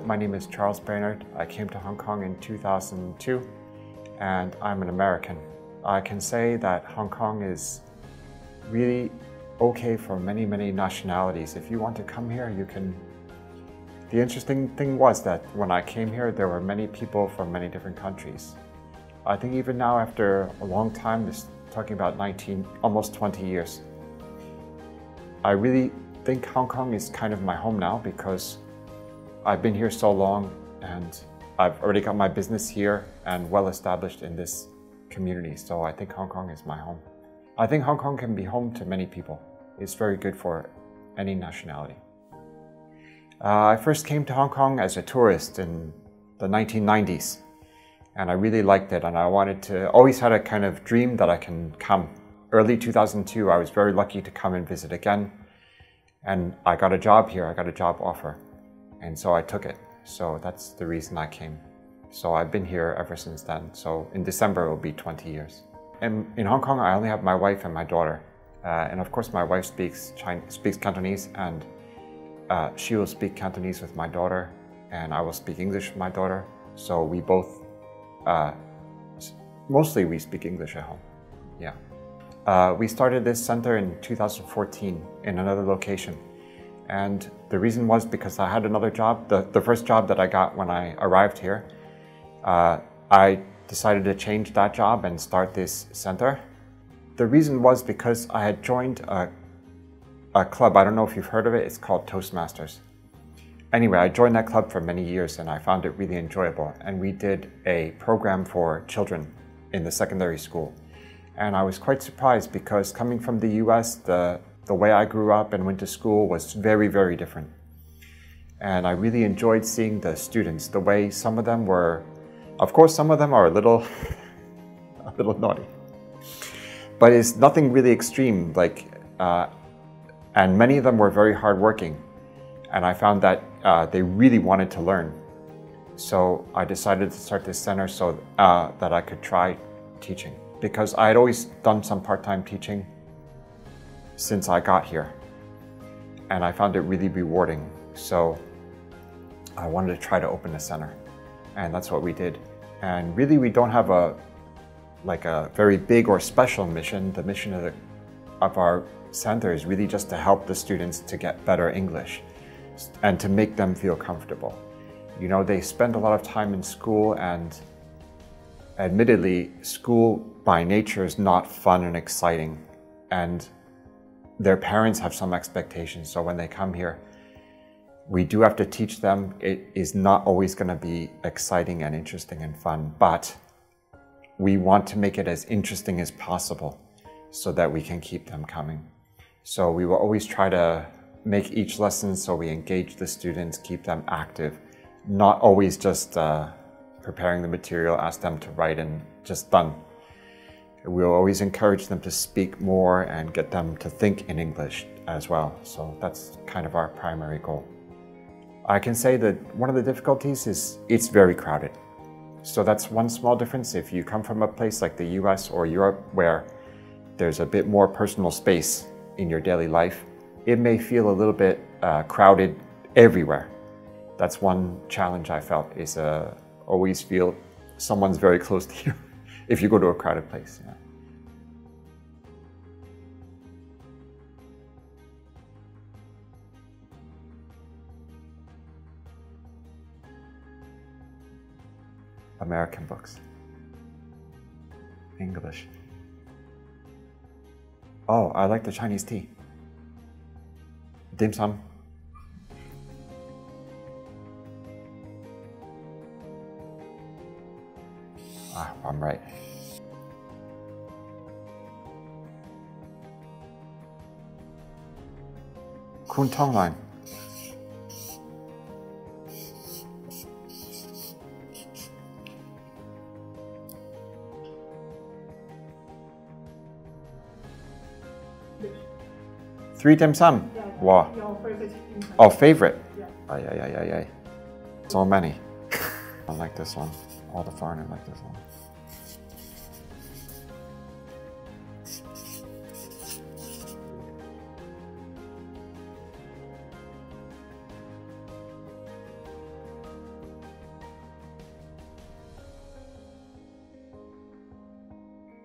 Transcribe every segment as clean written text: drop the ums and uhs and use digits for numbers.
my name is Charles Brainerd. I came to Hong Kong in 2002 and I'm an American. I can say that Hong Kong is really okay for many, many nationalities. If you want to come here, you can. The interesting thing was that when I came here, there were many people from many different countries. I think even now, after a long time, this talking about almost 20 years, I really think Hong Kong is kind of my home now because I've been here so long and I've already got my business here and well established in this community. So I think Hong Kong is my home. I think Hong Kong can be home to many people. It's very good for any nationality. I first came to Hong Kong as a tourist in the 1990s and I really liked it, and I always had a kind of dream that I can come. Early 2002, I was very lucky to come and visit again, and I got a job here. I got a job offer, and so I took it. So that's the reason I came. So I've been here ever since then. So in December, it will be 20 years. And in Hong Kong, I only have my wife and my daughter. And of course, my wife speaks Cantonese, and she will speak Cantonese with my daughter, and I will speak English with my daughter. So we both, mostly we speak English at home, yeah. We started this center in 2014 in another location. And the reason was because I had another job. The first job that I got when I arrived here, I decided to change that job and start this center. The reason was because I had joined a club. I don't know if you've heard of it. It's called Toastmasters. Anyway, I joined that club for many years and I found it really enjoyable. And we did a program for children in the secondary school. And I was quite surprised because coming from the US, the way I grew up and went to school was very, very different. And I really enjoyed seeing the students, the way some of them were, of course, some of them are a little naughty, but it's nothing really extreme, and many of them were very hardworking. And I found that they really wanted to learn. So I decided to start this center so that I could try teaching, because I had always done some part-time teaching since I got here, and I found it really rewarding. So I wanted to try to open a center, and that's what we did. And really, we don't have a very big or special mission. The mission of our center is really just to help the students to get better English and to make them feel comfortable. You know, they spend a lot of time in school, and admittedly, school by nature is not fun and exciting, and their parents have some expectations. So when they come here, we do have to teach them. It is not always going to be exciting and interesting and fun, but we want to make it as interesting as possible so that we can keep them coming. So we will always try to make each lesson so we engage the students, keep them active, not always just preparing the material, ask them to write and just done. We'll always encourage them to speak more and get them to think in English as well. So that's kind of our primary goal. I can say that one of the difficulties is it's very crowded. So that's one small difference. If you come from a place like the US or Europe where there's a bit more personal space in your daily life, it may feel a little bit crowded everywhere. That's one challenge I felt, is always feel someone's very close to you if you go to a crowded place. Yeah. American books. English. Oh, I like the Chinese tea. Dim sum. Ah, I'm right. Kun Tong line. Three dim sum. Yeah, Wow. your favorite. Oh, favorite. Yeah. Ay, ay, ay, ay, ay. So many. I like this one. All the foreigners like this one.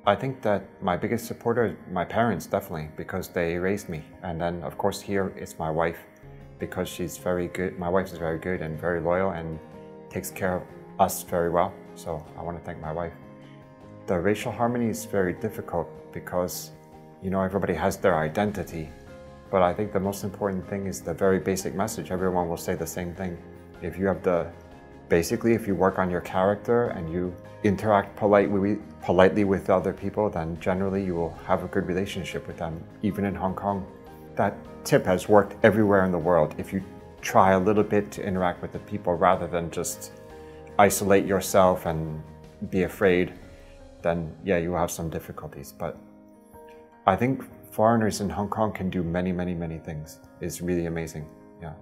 I think that my biggest supporter is my parents, definitely, because they raised me. And then, of course, here it's my wife, because she's very good. My wife is very good and very loyal and takes care of us very well. So I want to thank my wife. The racial harmony is very difficult because, you know, everybody has their identity. But I think the most important thing is the very basic message. Everyone will say the same thing. If you have basically, if you work on your character and you interact politely with other people, then generally you will have a good relationship with them, even in Hong Kong. That tip has worked everywhere in the world. If you try a little bit to interact with the people rather than just isolate yourself and be afraid, then yeah, you will have some difficulties. But I think foreigners in Hong Kong can do many, many, many things. It's really amazing, yeah.